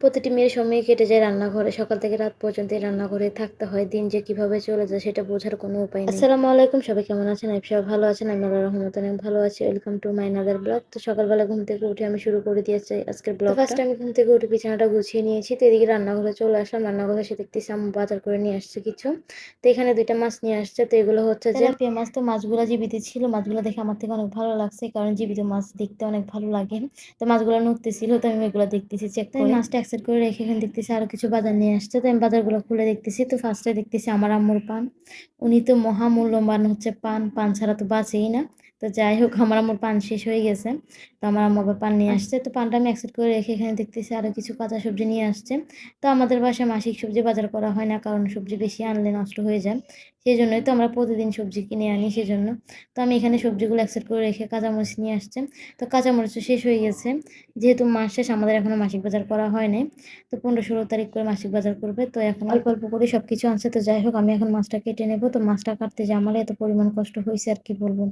প্রতিটি মেয়ের সময় কেটে যায় রান্নাঘরে। সকাল থেকে রাত পর্যন্ত এই রান্নাঘরে থাকতে হয়। দিন যে কিভাবে চলে যায় সেটা বোঝার কোনো উপায় নেই। আসসালামু আলাইকুম, সবাই কেমন আছেন? আমি সবাই ভালো আছেন। আমি আল্লাহর রহমতে অনেক ভালো আছি। Welcome to my another blog. তো সকালবেলা ঘুম থেকে উঠে আমি শুরু করে দিয়েছি আজকের ব্লগটা। ফার্স্ট আমি ঘুম থেকে উঠে বিছানাটা গুছিয়ে নিয়েছি। তো এদিকে রান্নাঘরে চলে আসলাম। রান্নাঘরে এসে দেখতেছি আম্মু বাজার করে নিয়ে আসছে কিছু। তো এখানে 2টা মাছ নিয়ে আসছে। তো এগুলো হচ্ছে যে তেলাপিয়া মাছ। তো মাছগুলো জীবিত ছিল। মাছগুলো দেখে আমার থেকে অনেক ভালো লাগছে, কারণ জীবিত মাছ দেখতে অনেক ভালো লাগে। তো মাছগুলো নড়তেছিল, তো আমি এগুলো দেখতেছি চেক করে। মাছটা অ্যাকসেপ্ট করে রেখে এখানে দেখতেছি আরো কিছু বাজার নিয়ে আসছে। তো আমি বাজারগুলো খুলে দেখতেছি। তো ফার্স্টে দেখতেছি আমার আম্মুর পান। উনি তো মহামূল্যবান হচ্ছে পান। পান ছাড়া তো বাঁচেই না। তো যাই হোক, আমার আম্মুর পান শেষ হয়ে গেছে। তো আমার আম্মু আবার পান নিয়ে আসছে। তো পানটা আমি অ্যাকসেপ্ট করে রেখে এখানে দেখতেছি আরো কিছু কাঁচা সবজি নিয়ে আসছে। তো আমাদের বাসায় মাসিক সবজি বাজার করা হয় না, কারণ সবজি বেশি আনলে নষ্ট হয়ে যায়। সেই জন্যই তো আমরা প্রতিদিন সবজি কিনে আনি, সেজন্য। তো আমি এখানে সবজিগুলো অ্যাকসেপ্ট করে রেখে কাঁচামরিচ নিয়ে আসছে। তো কাঁচামরিচও শেষ হয়ে গেছে। যেহেতু মাস শেষ, আমাদের এখনো মাসিক বাজার করা হয় নাই। তো 15-16 তারিখ করে মাসিক বাজার করবে। তো এখন অল্প অল্প করে সব কিছু আনছে। তো যাই হোক, আমি এখন মাছটা কেটে নেব। তো মাছটা কাটতে যে আমার এত পরিমাণ কষ্ট হয়েছে আর কি বলবো।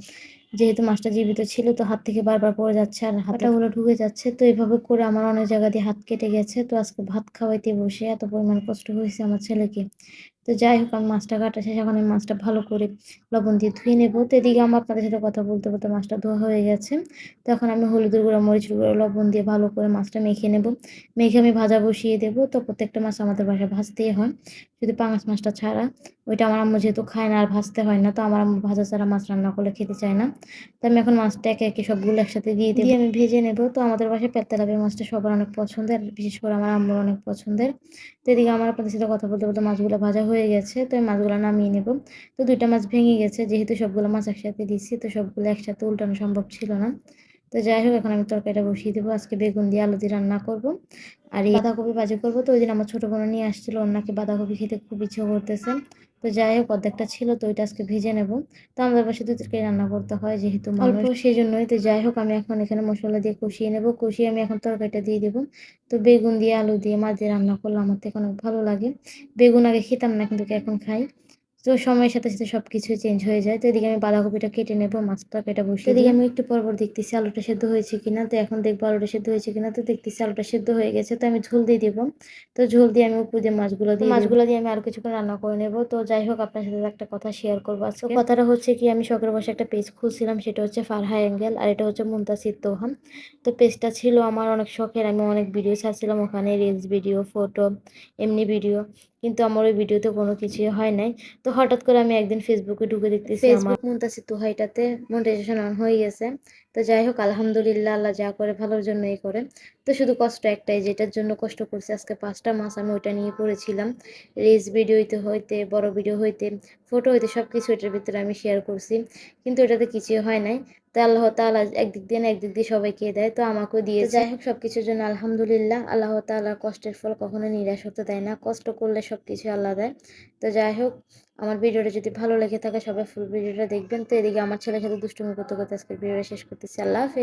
যেহেতু মাছটা জীবিত ছিল, তো হাত থেকে বারবার পড়ে যাচ্ছে আর হাতাগুলো ঢুকে যাচ্ছে। তো এইভাবে করে আমার অনেক জায়গা দিয়ে হাত কেটে গেছে। তো আজকে ভাত খাওয়াইতে বসে এত পরিমাণ কষ্ট হয়েছে আমার ছেলেকে। তো যাই হোক, আমি মাছটা কাটা শেষ। এখন আমি মাছটা ভালো করে লবণ দিয়ে ধুয়ে নেবো। তো এদিকে আমার আপনাদের সাথে কথা বলতে বলতে মাছটা ধোয়া হয়ে গেছে। তো এখন আমি হলুদের গুঁড়া, মরিচের গুঁড়া, লবণ দিয়ে ভালো করে মাছটা মেখে নেব। মেখে আমি ভাজা বসিয়ে দেবো। তো প্রত্যেকটা মাছ আমাদের বাসায় ভাজতেই হয়, শুধু পাঙাশ মাছটা ছাড়া। ওইটা আমার আম্মু যেহেতু খায় না আর ভাজতে হয় না, তো আমার আম্মু ভাজা ছাড়া মাছ রান্না করলে খেতে চায় না। তো আমি এখন মাছটা একে একে সবগুলো একসাথে দিয়ে আমি ভেজে নেব। তো আমাদের বাসায় তেলাপিয়া মাছটা সবার অনেক পছন্দের, বিশেষ করে আমার আম্মুর অনেক পছন্দের। তো এদিকে আমার আপনাদের সাথে কথা বলতে বলতে মাছগুলো ভাজা হয়ে গেছে। তো আমি মাছগুলো নামিয়ে নেব। তো 2টা মাছ ভেঙে গেছে, যেহেতু সবগুলো মাছ একসাথে দিচ্ছি, তো সবগুলো একসাথে উল্টানো সম্ভব ছিল না। তো যাই হোক, এখন আমি তরকারিটা বসিয়ে দেবো। আজকে বেগুন দিয়ে আলু দিয়ে রান্না করব, আর এই বাঁধাকপি ভাজি করবো। তো ওই দিন আমার ছোটো বোন নিয়ে আসছিল, ওর নাকি বাঁধাকপি খেতে খুব ইচ্ছে করতেছে। তো যাই হোক, অর্ধেকটা ছিল, তো ওইটা আজকে ভেজে নেব। তো আমাদের বাসায় 2 তরকারি রান্না করতে হয়, যেহেতু অল্প, সেই জন্যই। তো যাই হোক, আমি এখন এখানে মশলা দিয়ে কষিয়ে নেব। কষিয়ে আমি এখন তরকারিটা দিয়ে দেবো। তো বেগুন দিয়ে আলু দিয়ে মাছ দিয়ে রান্না করলে আমার থেকে অনেক ভালো লাগে। বেগুন আগে খেতাম না, কিন্তু এখন খাই। তো সময়ের সাথে সাথে সবকিছুই চেঞ্জ হয়ে যায়। তো এদিকে আমি বাঁধাকপিটা কেটে নেবো, মাছটা কেটে বসিয়ে এদিকে আমি একটু পর পর দেখতেছি আলুটা সেদ্ধ হয়েছে কিনা। তো এখন দেখবো আলুটা সেদ্ধ হয়েছে কিনা। তো দেখতেছি আলুটা সেদ্ধ হয়ে গেছে। তো আমি ঝোল দিয়ে দেবো। তো ঝোল দিয়ে আমি উপর দিয়ে মাছগুলো দিয়ে আমি আরো কিছুক্ষণ রান্না করে নেবো। তো যাই হোক, আপনার সাথে একটা কথা শেয়ার করবো আজকে। তো কথাটা হচ্ছে কি, আমি শখের বসে একটা পেজ খুলছিলাম, সেটা হচ্ছে ফারহা অ্যাঙ্গেল, আর এটা হচ্ছে মুনতাসির তোহাম। তো পেজটা ছিল আমার অনেক শখের। আমি অনেক ভিডিও ছাড়ছিলাম ওখানে, রিলস ভিডিও, ফটো, এমনি ভিডিও। কিন্তু আমার ওই ভিডিওতে কোনো কিছুই হয় নাই। তো হঠাৎ করে আমি একদিন ফেসবুকে ঢুকে দেখতেছি আমার মুনতাসির তোহাইটাতে মনিটাইজেশন অন হয়ে গেছে। তো যাই হোক, আলহামদুলিল্লাহ, আল্লাহ যা করে ভালোর জন্যই করে। তো শুধু কষ্ট একটাই, যেটার জন্য কষ্ট করছি আজকে 5টা মাস, আমি ওইটা নিয়ে পড়েছিলাম। রিলস ভিডিও হইতে বড় ভিডিও হইতে ফটো হইতে সব কিছু এটার ভিতরে আমি শেয়ার করছি, কিন্তু এটাতে কিছুই হয় নাই। তো আল্লাহ তাআলা একদিক দিয়ে না একদিক দিয়ে সবাইকে দেয়, তো আমাকেও দিয়েছে। যাই হোক, সবকিছুর জন্য আলহামদুলিল্লাহ। আল্লাহ তাআলার কষ্টের ফল কখনো নিরাশ হতে দেয় না, কষ্ট করলে সবকিছু আল্লাহ দেয়। তো যাই হোক, আমার ভিডিওটা যদি ভালো লেগে থাকে সবাই ফুল ভিডিওটা দেখবেন। তো এদিকে আমার ছেলের সাথে দুষ্টুমি করতে করতে আজকের ভিডিওটা শেষ করতেছি। আল্লাহ হাফেজ।